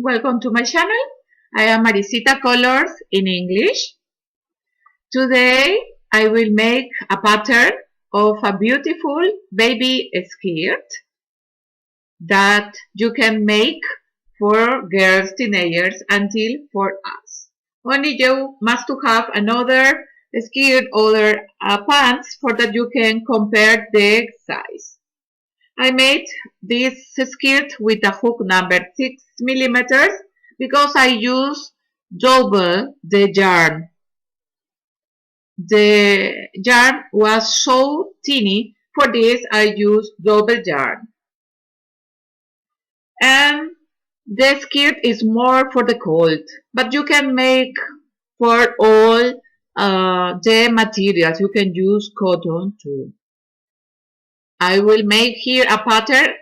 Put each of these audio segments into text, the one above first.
welcome to my channel. I am Maricita Colors in English. Today I will make a pattern of a beautiful baby skirt that you can make for girls, teenagers, until for us. Only you must to have another skirt, other pants for that you can compare the size. I made this skirt with a hook number 6 millimeters because I use double the yarn. The yarn was so tiny, for this I used double yarn. And the skirt is more for the cold, but you can make for all the materials. You can use cotton too. I will make here a pattern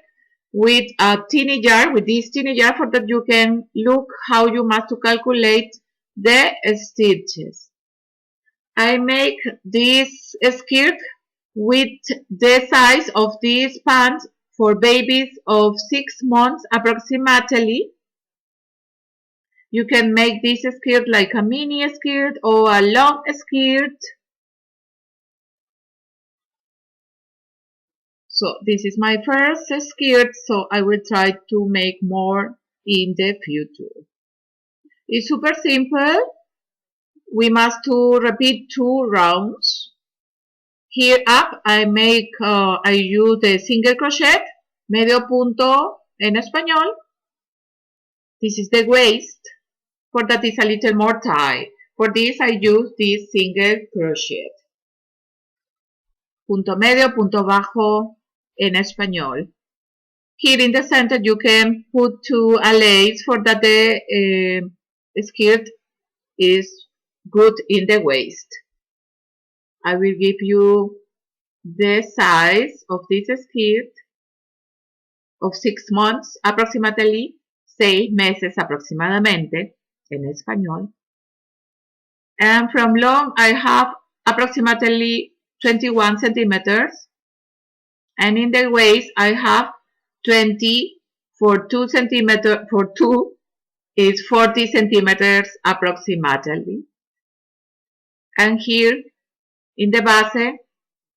with a teeny jar, with this teeny jar, for that you can look how you must to calculate the stitches. I make this skirt with the size of these pants for babies of 6 months approximately. You can make this skirt like a mini skirt or a long skirt. So this is my first skirt, so I will try to make more in the future. It's super simple. We must to repeat 2 rounds. Here up I use the single crochet, medio punto en español. This is the waist, for that is a little more tight. For this I use this single crochet. Punto medio, punto bajo en español. Here in the center you can put a lace for that the skirt is good in the waist. I will give you the size of this skirt of 6 months approximately, 6 meses aproximadamente en español. And from long I have approximately 21 centimeters. And in the waist I have 20 for 2 centimeters, for 2 is 40 centimeters approximately. And here in the base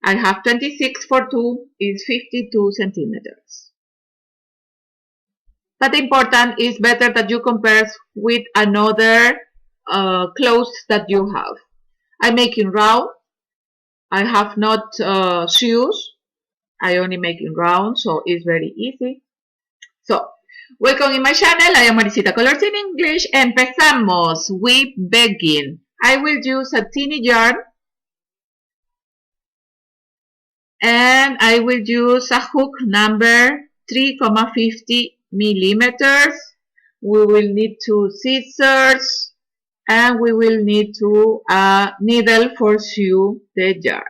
I have 26 for 2 is 52 centimeters. But important is better that you compare with another clothes that you have. I'm making round. I have not shoes. I only make it round, so it's very easy. So, welcome in my channel. I am Maricita Colors in English. Empezamos. We begin. I will use a teeny yarn. And I will use a hook number 3,50 millimeters. We will need 2 scissors. And we will need a needle for sew the yarn.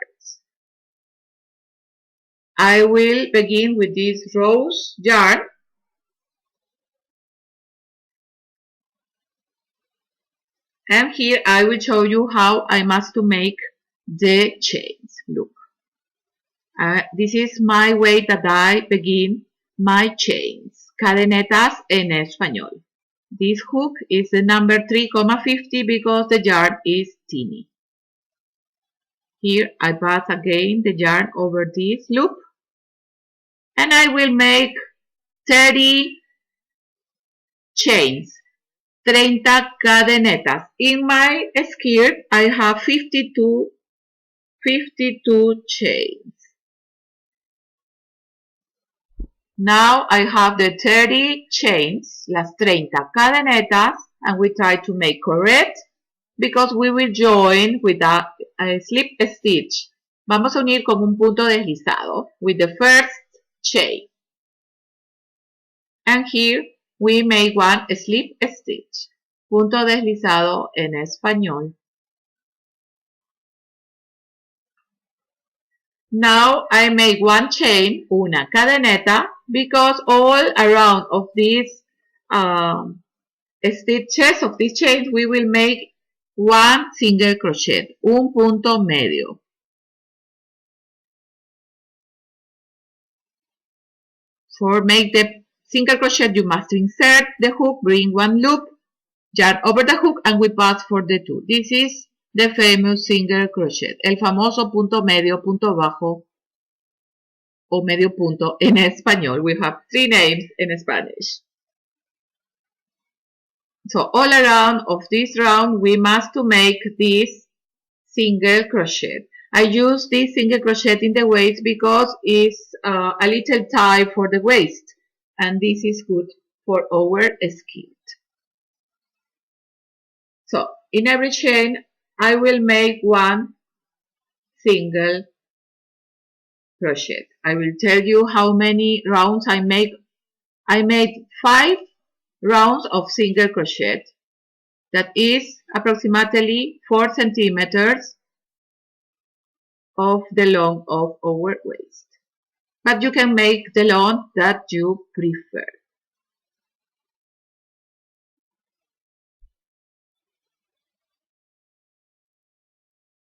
I will begin with this rose yarn. And here I will show you how I must to make the chains. Look. This is my way that I begin my chains. Cadenetas en español. This hook is the number 3,50 because the yarn is teeny. Here I pass again the yarn over this loop. And I will make 30 chains, 30 cadenetas. In my skirt, I have 52 chains. Now I have the 30 chains, las 30 cadenetas, and we try to make correct because we will join with a slip stitch. Vamos a unir con un punto deslizado with the first chain. And here we make one slip stitch. Punto deslizado en español. Now I make one chain, una cadeneta, because all around of these stitches of these chains we will make one single crochet, un punto medio. For make the single crochet, you must insert the hook, bring one loop, yarn over the hook, and we pass for the two. This is the famous single crochet, el famoso punto medio, punto bajo, o medio punto en español. We have three names in Spanish. So all around of this round, we must to make this single crochet. I use this single crochet in the waist because it's a little tight for the waist, and this is good for our skirt. So in every chain, I will make one single crochet. I will tell you how many rounds I make. I made 5 rounds of single crochet. That is approximately 4 centimeters of the long of our waist. But you can make the long that you prefer.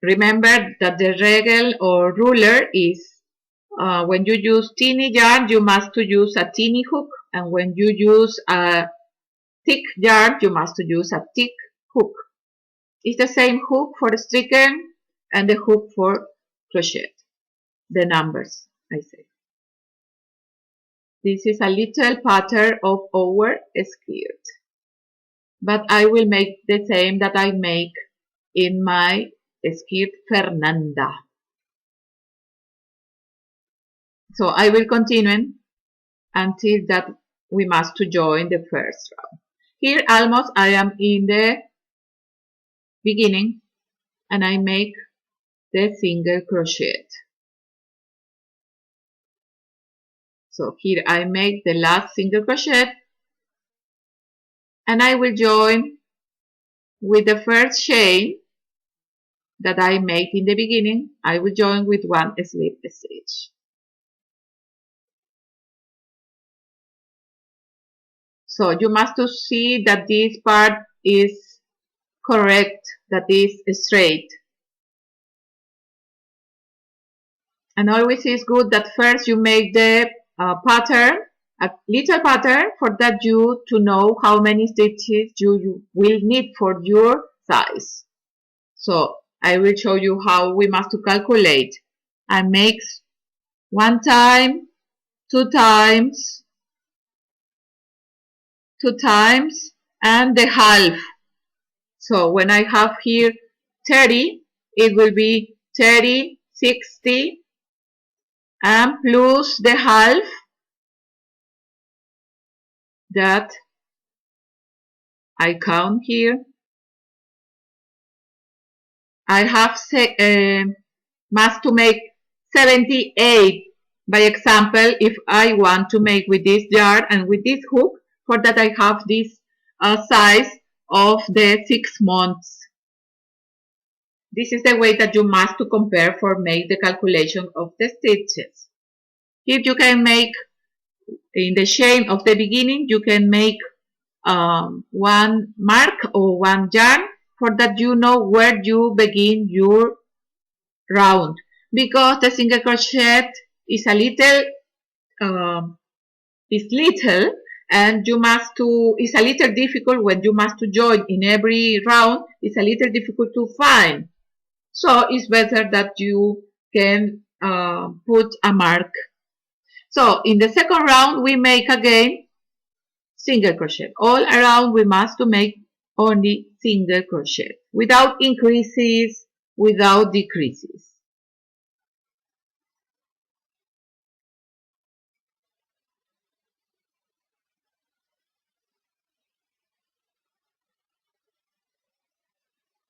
Remember that the regel or ruler is when you use teeny yarn, you must to use a teeny hook, and when you use a thick yarn, you must to use a thick hook. It's the same hook for the stricken and the hook for crochet. The numbers, I say. This is a little pattern of our skirt, but I will make the same that I make in my skirt Fernanda. So I will continue until that we must to join the first round. Here almost I am in the beginning, and I make the single crochet. So here I make the last single crochet, and I will join with the first chain that I made in the beginning. I will join with one slip stitch. So you must to see that this part is correct, that is straight. And always is good that first you make the pattern, a little pattern, for that you to know how many stitches you will need for your size. So I will show you how we must to calculate. I make 1 time, 2 times, 2 times, and the half. So when I have here 30, it will be 30, 60, and plus the half that I count here. I have must to make 78. By example, if I want to make with this yarn and with this hook, for that I have this size of the 6 months. This is the way that you must to compare for make the calculation of the stitches. Here you can make, in the chain of the beginning, you can make one mark or one yarn, for that you know where you begin your round. Because the single crochet is a little, and you must to, it's a little difficult when you must to join in every round. It's a little difficult to find. So it's better that you can put a mark. So in the second round, we make again single crochet. All around we must to make only single crochet, without increases, without decreases.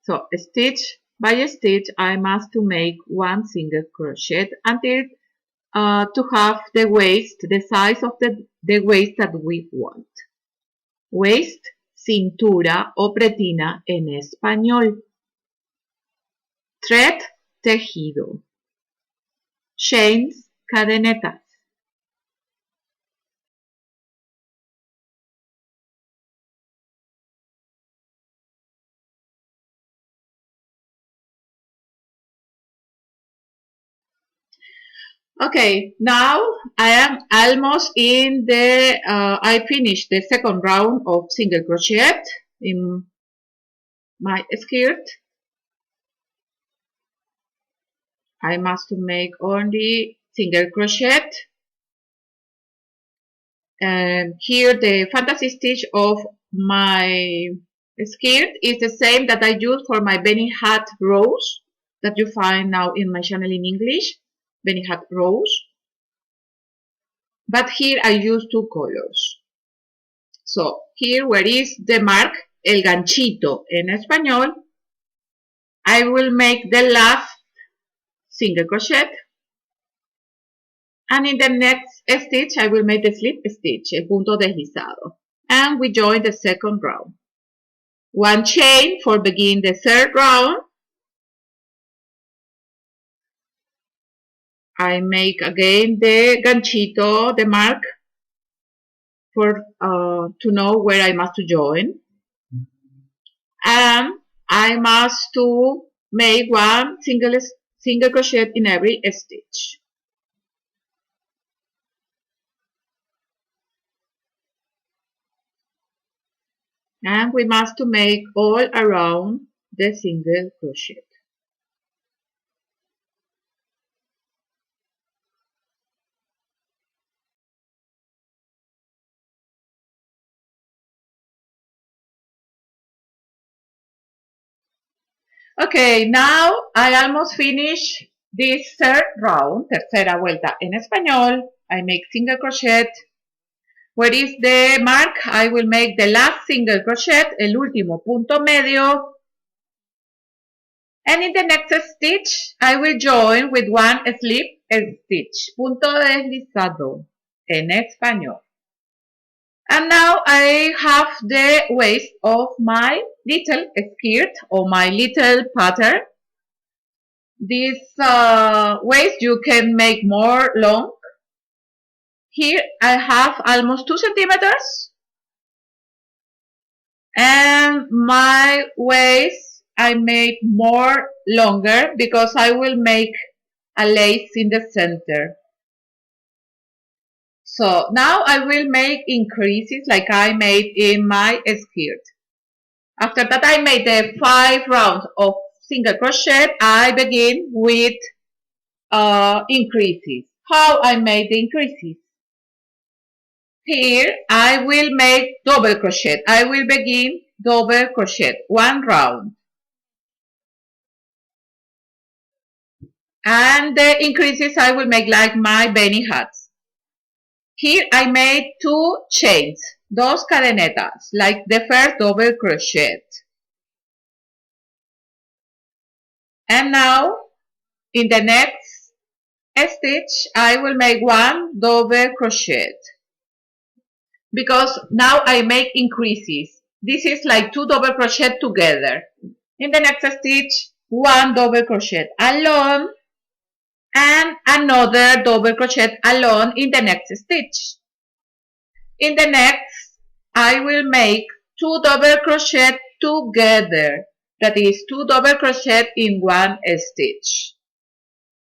So stitch by stitch, I must to make one single crochet until to have the waist, the size of the waist that we want. Waist, cintura o pretina en español. Thread, tejido. Chains, cadenetas. Okay, now I am almost in the, I finished the second round of single crochet in my skirt. I must make only single crochet. And here the fantasy stitch of my skirt is the same that I use for my Benny Hat Rose that you find now in my channel in English, Benny Hat Rose. But here I use two colors. So here where is the mark, el ganchito en español, I will make the last single crochet. And in the next stitch, I will make the slip stitch, el punto deslizado. And we join the second round. One chain for begin the third round. I make again the ganchito, the mark, for to know where I must to join. And I must to make one single crochet in every stitch. And we must to make all around the single crochet. Okay, now I almost finish this third round, tercera vuelta en español. I make single crochet. Where is the mark? I will make the last single crochet, el último punto medio. And in the next stitch, I will join with one slip stitch, punto deslizado en español. And now I have the waist of my little skirt or my little pattern. This waist you can make more long. Here I have almost 2 centimeters. And my waist I made more longer because I will make a lace in the center. So now I will make increases like I made in my skirt. After that I made the 5 rounds of single crochet. I begin with increases. How I made the increases? Here I will make double crochet. I will begin double crochet, 1 round. And the increases I will make like my Benny hats. Here I made 2 chains, dos cadenetas, like the first double crochet. And now in the next stitch I will make 1 double crochet. Because now I make increases. This is like 2 double crochet together. In the next stitch, 1 double crochet alone and another double crochet alone in the next stitch. In the next, I will make 2 double crochet together. That is 2 double crochet in 1 stitch.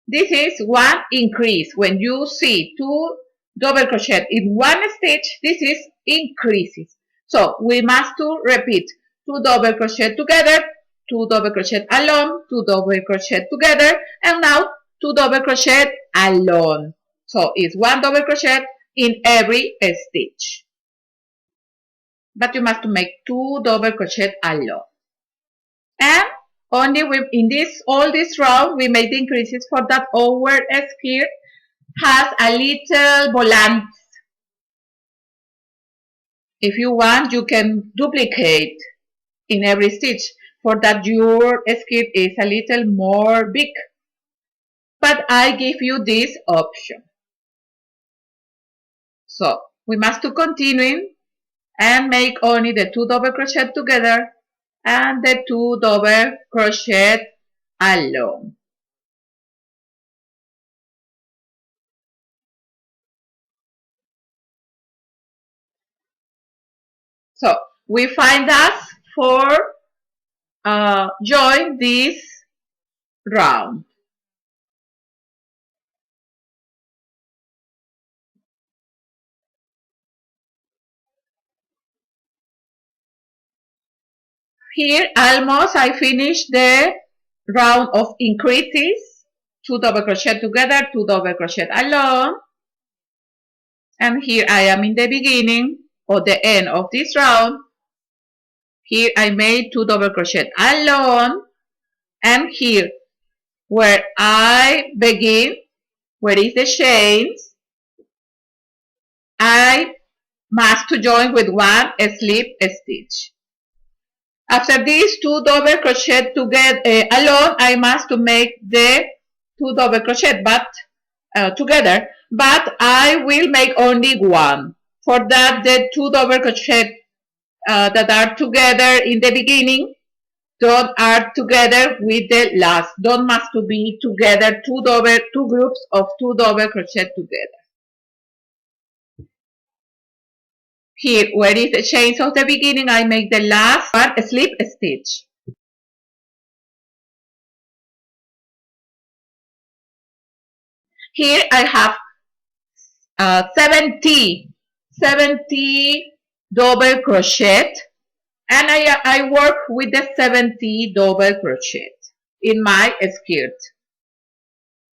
This is one increase. When you see 2 double crochet in 1 stitch, this is increases. So we must to repeat 2 double crochet together, 2 double crochet alone, 2 double crochet together, and now 2 double crochet alone. So it's 1 double crochet in every stitch. But you must make 2 double crochet alone. And only in all this round we made the increases for that our skirt has a little volante. If you want, you can duplicate in every stitch for that your skirt is a little more big. But I give you this option. So we must to continue and make only the 2 double crochet together and the 2 double crochet alone. So we find us for join this round. Here almost I finished the round of increases, 2 double crochet together, 2 double crochet alone, and here I am in the beginning or the end of this round. Here I made 2 double crochet alone, and here where I begin, where is the chains, I must to join with 1 slip stitch. After these 2 double crochet together alone, I must to make the 2 double crochet but together, but I will make only 1. For that, the 2 double crochet that are together in the beginning don't are together with the last. Don't must to be together two groups of 2 double crochet together. Here, where is the chains of the beginning, I make the last one slip stitch. Here I have 70 double crochet, and I work with the 70 double crochet in my skirt.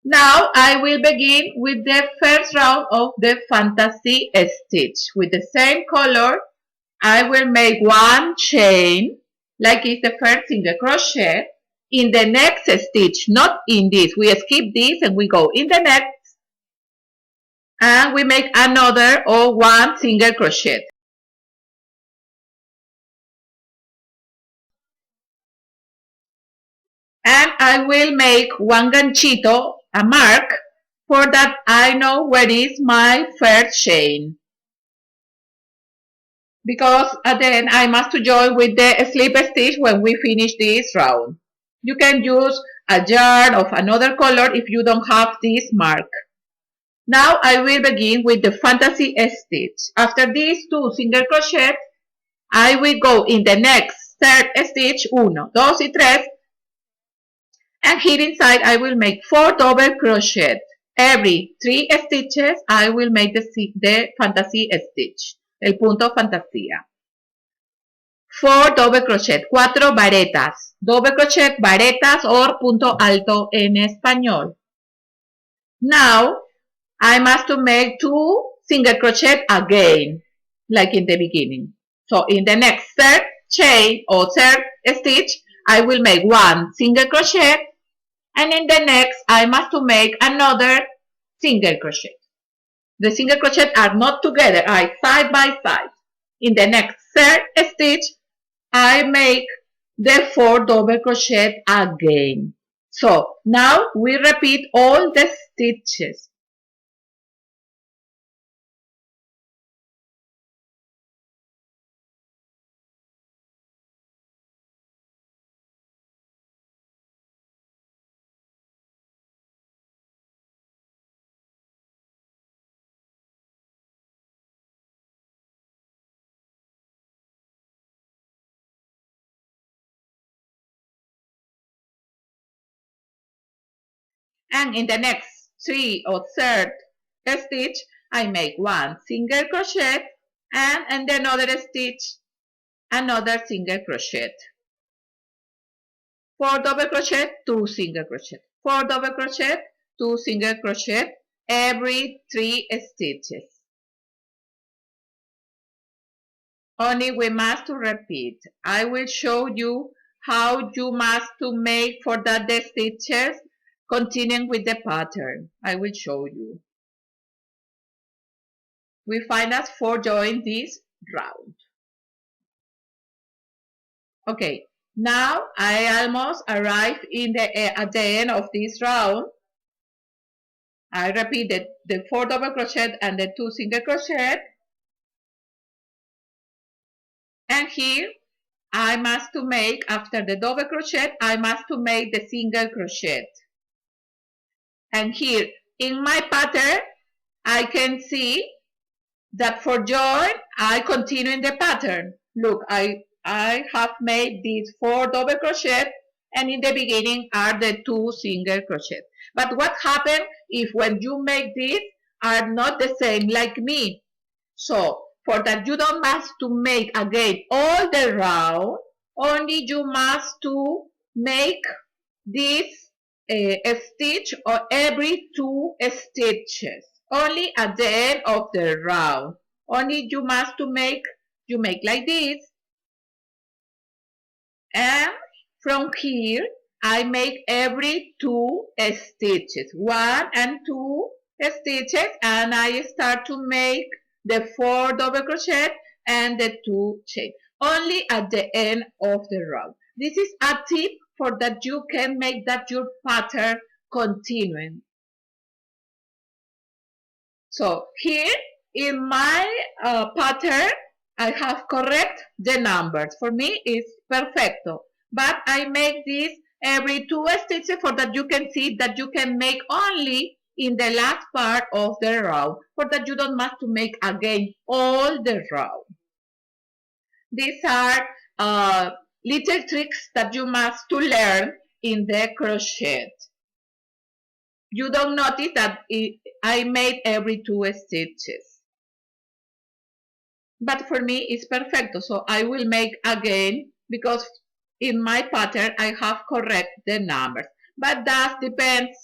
Now I will begin with the first round of the fantasy stitch. With the same color, I will make 1 chain, like it's the first single crochet, in the next stitch, not in this. We skip this and we go in the next, and we make another or 1 single crochet. And I will make 1 ganchito, a mark, for that I know where is my first chain. Because at the end I must join with the slip stitch when we finish this round. You can use a yarn of another color if you don't have this mark. Now I will begin with the fantasy stitch. After these 2 single crochets, I will go in the next third stitch, 1, 2 y 3, and here inside I will make 4 double crochet. Every 3 stitches I will make the fantasy stitch, el punto fantasía. 4 double crochet, 4 varetas, double crochet, varetas or punto alto en español. Now I must to make 2 single crochet again, like in the beginning. So in the next third chain or third stitch, I will make 1 single crochet, and in the next I must to make another single crochet. The single crochet are not together, are side by side. In the next third stitch, I make the 4 double crochet again. So now we repeat all the stitches. And in the next 3 or third stitch, I make 1 single crochet, and in the another stitch, another single crochet. 4 double crochet, 2 single crochet. 4 double crochet, 2 single crochet every 3 stitches. Only we must repeat. I will show you how you must to make for that the stitches continuing with the pattern. I will show you. We find us 4 join this round. Okay, now I almost arrived in at the end of this round. I repeated the 4 double crochet and the 2 single crochet, and here I must to make, after the double crochet, I must to make the single crochet. And here in my pattern, I can see that for join, I continue in the pattern. Look, I have made these 4 double crochet, and in the beginning are the 2 single crochet. But what happens if when you make these are not the same like me? So for that you don't must to make again all the round, only you must to make this stitch or every 2 stitches, only at the end of the round. Only you must to make, you make like this, and from here I make every 2 stitches, 1 and 2 stitches, and I start to make the 4 double crochet and the 2 chain, only at the end of the round. This is a tip for that you can make that your pattern continuing. So here in my pattern, I have correct the numbers. For me, it's perfecto. But I make this every 2 stitches for that you can see that you can make only in the last part of the round, for that you don't have to make again all the round. These are little tricks that you must to learn in the crochet. You don't notice that I made every 2 stitches. But for me, it's perfecto. So I will make again because in my pattern, I have correct the numbers. But that depends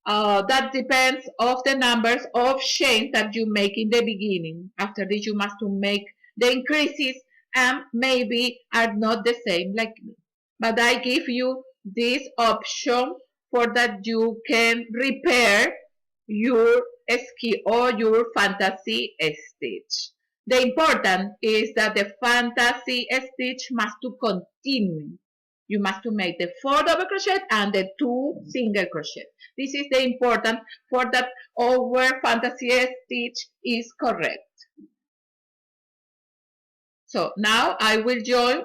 of the numbers of chains that you make in the beginning. After this, you must to make the increases and maybe are not the same like me. But I give you this option for that you can repair your ski or your fantasy stitch. The important is that the fantasy stitch must to continue. You must to make the 4 double crochet and the 2 single crochet. This is the important for that our fantasy stitch is correct. So now I will join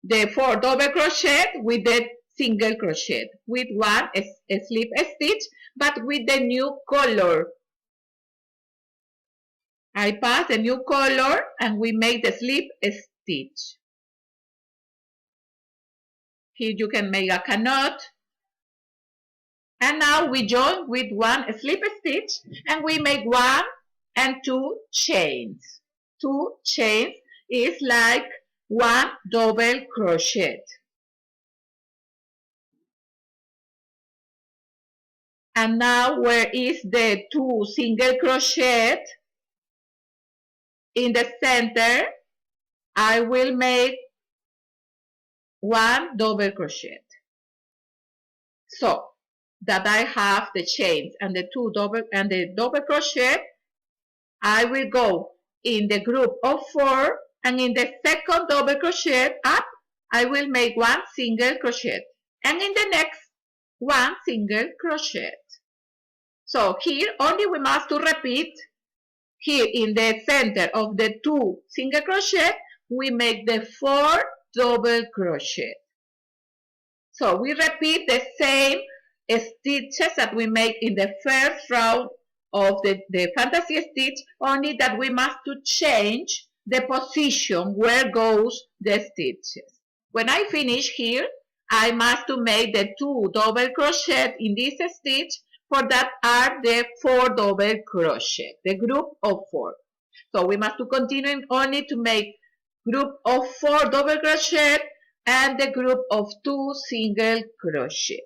the 4 double crochet with the single crochet with one slip stitch, but with the new color. I pass the new color and we make the slip stitch. Here you can make a canot. And now we join with one slip stitch and we make 1 and 2 chains. 2 chains is like 1 double crochet. And now where is the 2 single crochet? In the center, I will make 1 double crochet. So that I have the chains and the double crochet, I will go in the group of 4, and in the second double crochet up, I will make 1 single crochet, and in the next 1 single crochet. So here only we must to repeat. Here in the center of the 2 single crochet, we make the 4 double crochet. So we repeat the same stitches that we make in the first round of the fantasy stitch, only that we must to change the position where goes the stitches. When I finish here, I must to make the 2 double crochet in this stitch. For that are the 4 double crochet, the group of 4. So we must to continue only to make group of 4 double crochet and the group of 2 single crochet.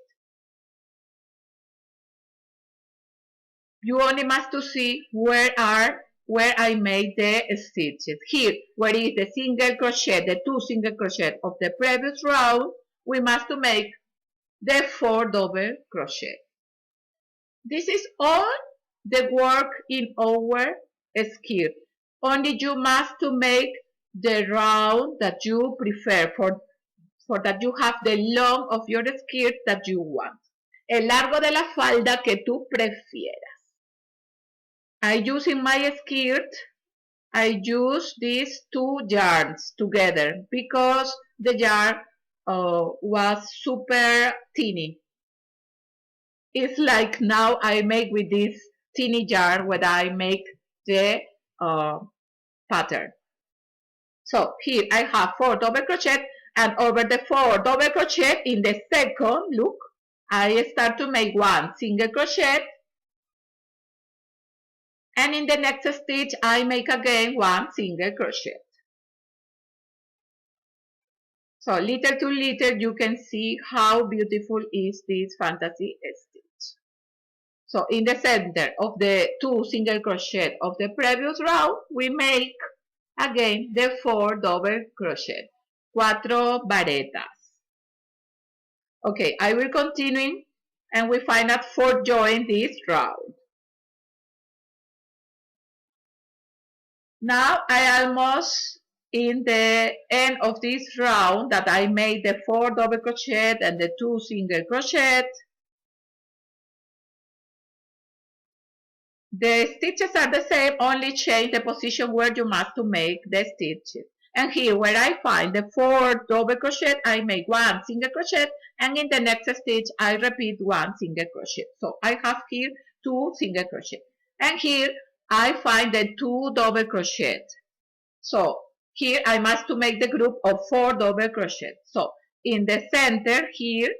You only must to see where I made the stitches. Here, where is the single crochet, the 2 single crochet of the previous round, we must to make the 4 double crochet. This is all the work in our skirt. Only you must to make the round that you prefer for that you have the long of your skirt that you want. El largo de la falda que tú prefieras. I use in my skirt, I use these 2 yarns together because the yarn was super teeny. It's like now I make with this teeny yarn when I make the pattern. So here I have 4 double crochet, and over the 4 double crochet in the second look, I start to make 1 single crochet, and in the next stitch I make again 1 single crochet. So little to little you can see how beautiful is this fantasy stitch. So in the center of the 2 single crochet of the previous round, we make again the 4 double crochet, 4 varetas. Okay, I will continue and we find out 4 join this round. Now I almost in the end of this round that I made the 4 double crochet and the 2 single crochet. The stitches are the same, only change the position where you must to make the stitches. And here where I find the 4 double crochet, I make 1 single crochet, and in the next stitch I repeat 1 single crochet. So I have here 2 single crochet. And here I find the 2 double crochet. So here I must to make the group of 4 double crochet. So in the center here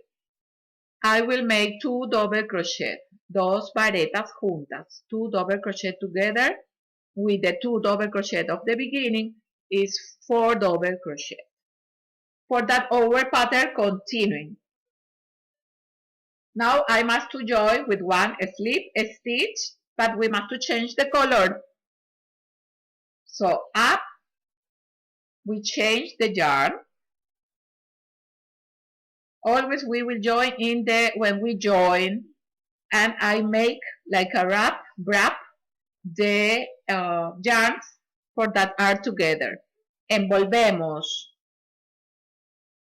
I will make 2 double crochet, 2 varetas juntas, 2 double crochet together with the 2 double crochet of the beginning is 4 double crochet. For that over pattern continuing. Now I must to join with 1 slip stitch, but we must to change the color. So up, we change the yarn. Always we will join in the, when we join, and I make like a wrap the yarns for that are together. Envolvemos.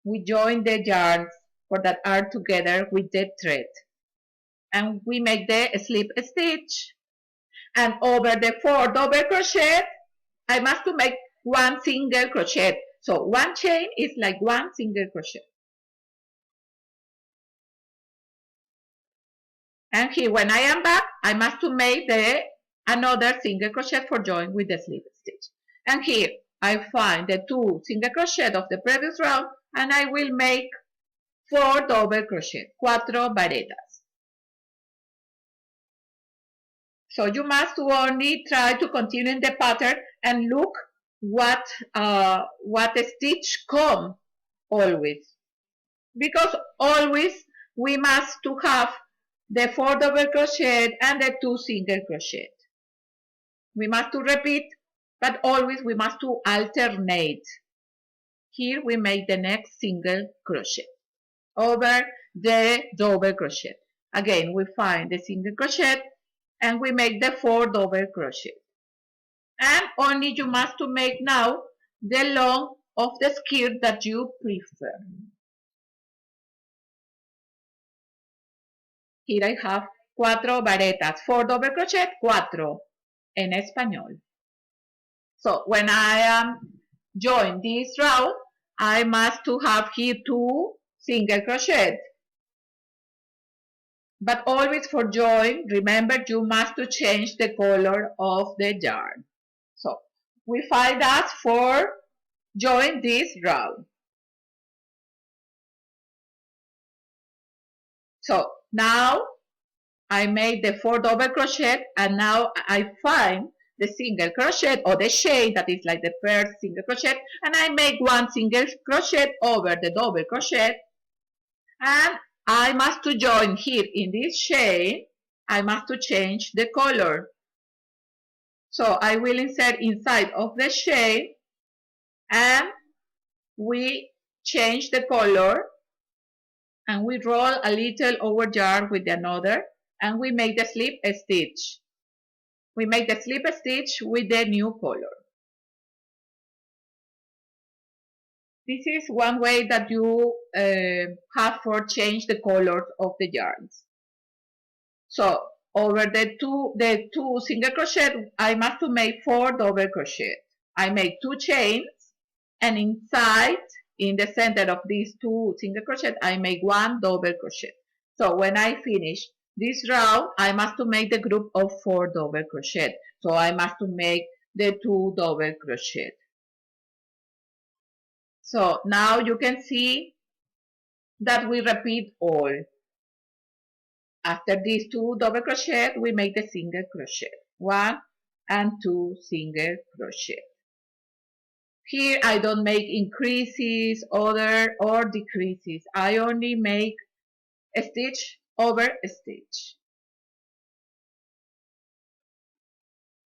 We join the yarns for that are together with the thread. And we make the slip stitch. And over the 4 double crochet, I must to make 1 single crochet. So 1 chain is like 1 single crochet. And here when I am back, I must to make another single crochet for join with the slip stitch. And here I find the 2 single crochet of the previous round and I will make 4 double crochet, 4 varetas. So you must only try to continue in the pattern and look what stitch come always. Because always we must to have the 4 double crochet and the 2 single crochet. We must to repeat, but always we must to alternate. Here we make the next single crochet over the double crochet. Again, we find the single crochet and we make the 4 double crochet. And only you must to make now the long of the skirt that you prefer. Here I have 4 varetas, 4 double crochet, 4 en español. So when I am join this round, I must to have here 2 single crochet. But always for join, remember you must to change the color of the yarn. So we find that for join this round. So now I made the 4 double crochet and now I find the single crochet or the chain that is like the first single crochet and I make 1 single crochet over the double crochet and I must to join here in this chain, I must to change the color. So I will insert inside of the chain and we change the color and we roll a little over yarn with another and we make the slip stitch. We make the slip stitch with the new color. This is one way that you have for change the colors of the yarns. So over the two single crochet, I must to make 4 double crochet. I make 2 chains and inside in the center of these 2 single crochet, I make 1 double crochet. So when I finish this round, I must to make the group of 4 double crochet. So I must to make the 2 double crochet. So now you can see that we repeat all. After these 2 double crochet, we make the single crochet. 1 and 2 single crochet. Here I don't make increases or decreases. I only make a stitch over a stitch.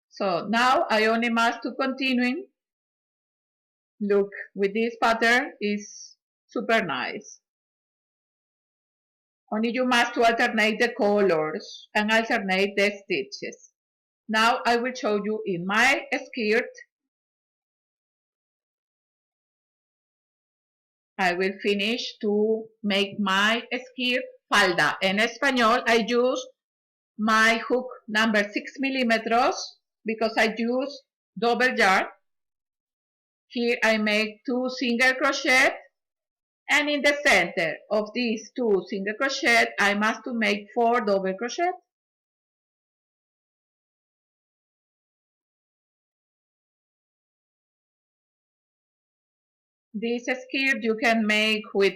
So now I only must to continuing. Look, with this pattern is super nice. Only you must to alternate the colors and alternate the stitches. Now I will show you in my skirt. I will finish to make my skirt falda. En español, I use my hook number 6 millimeters because I use double yarn. Here I make 2 single crochet, and in the center of these 2 single crochet, I must to make 4 double crochet. This skirt you can make with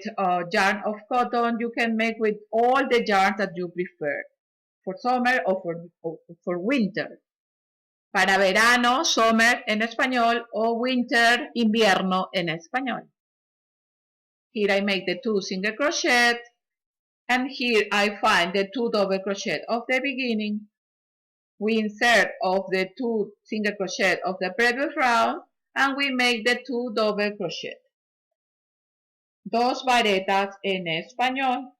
yarn of cotton, you can make with all the yarns that you prefer, for summer or for winter. Para verano, summer en español, o winter, invierno en español. Here I make the 2 single crochet, and here I find the 2 double crochet of the beginning. We insert of the 2 single crochet of the previous round, and we make the 2 double crochet. Dos varetas en español.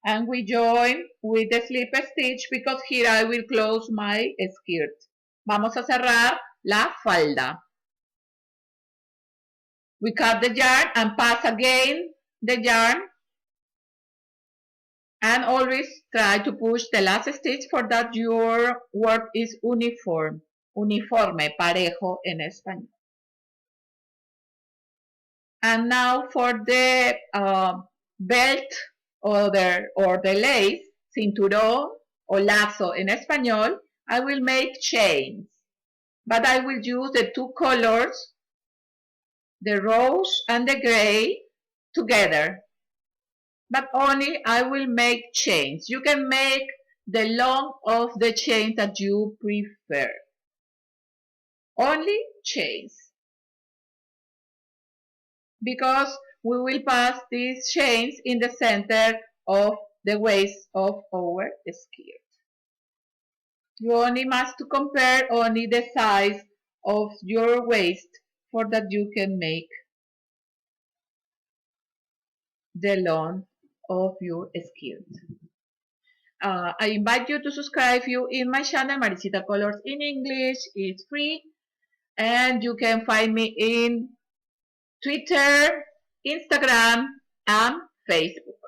And we join with the slip stitch because here I will close my skirt. Vamos a cerrar la falda. We cut the yarn and pass again the yarn, and always try to push the last stitch for that your work is uniforme, parejo en español. And now for the belt or the lace, cinturón o lazo en español, I will make chains. But I will use the 2 colors, the rose and the gray, together. But only I will make chains. You can make the long of the chain that you prefer. Only chains. Because we will pass these chains in the center of the waist of our skirt. You only must to compare only the size of your waist for that you can make the length of your skirt. I invite you to subscribe you in my channel, Maricita Colors in English. It's free, and you can find me in Twitter, Instagram, and Facebook.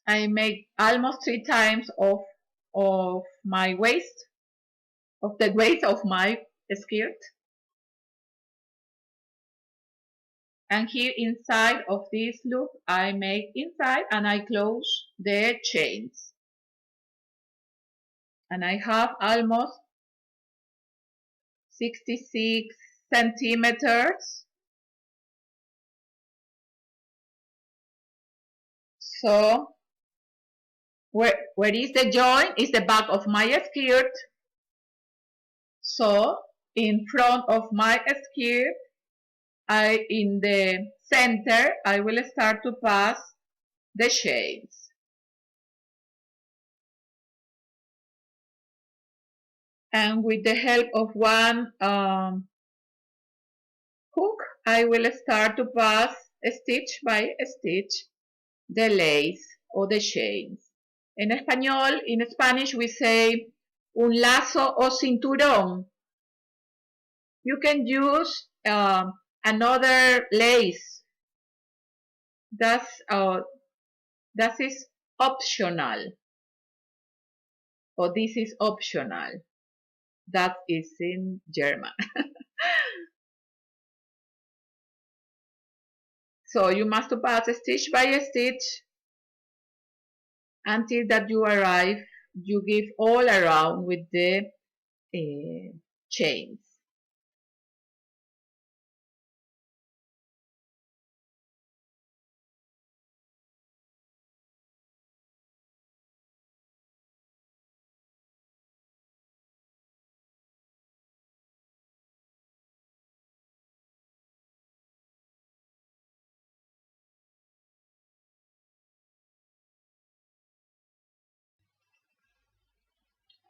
I make almost 3 times of my waist, of the waist of my skirt. And here inside of this loop, I make inside and I close the chains. And I have almost 66 centimeters. So where is the join? Is the back of my skirt. So in front of my skirt, in the center, I will start to pass the chains. And with the help of one hook, I will start to pass stitch by stitch the lace or the chains. En español, in Spanish, we say un lazo o cinturón. You can use another lace. That is optional. Or this is optional. That is in German. So you must pass stitch by stitch until that you arrive, you give all around with the chains.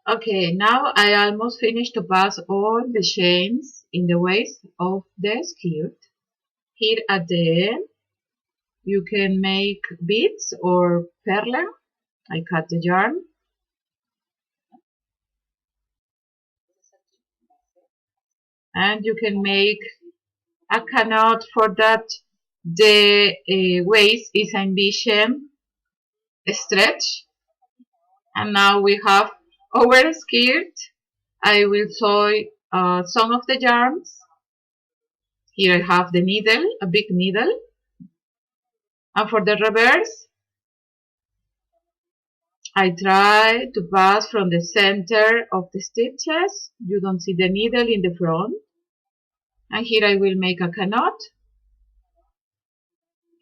Okay, now I almost finished to pass all the chains in the waist of the skirt. Here at the end, you can make beads or perla. I cut the yarn. And you can make a canot for that the waist is ambition stretch. And now we have our skirt. I will sew some of the yarns. Here I have the needle, a big needle. And for the reverse, I try to pass from the center of the stitches. You don't see the needle in the front. And here I will make a canot.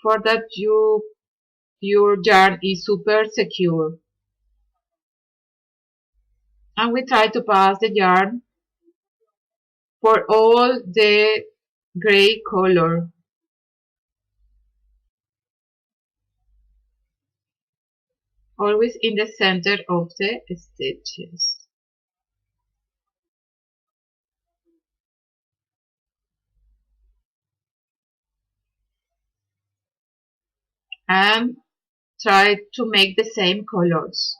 For that your yarn is super secure. And we try to pass the yarn for all the gray color. Always in the center of the stitches. And try to make the same colors.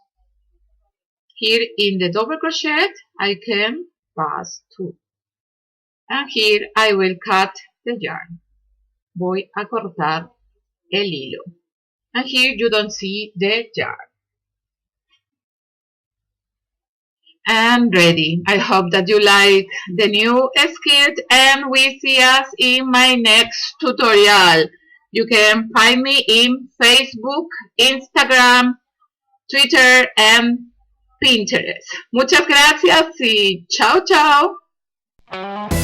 Here in the double crochet I can pass 2. And here I will cut the yarn. Voy a cortar el hilo. And here you don't see the yarn. And ready. I hope that you like the new skirt and we see us in my next tutorial. You can find me in Facebook, Instagram, Twitter and Pinterest. Muchas gracias y chao chao.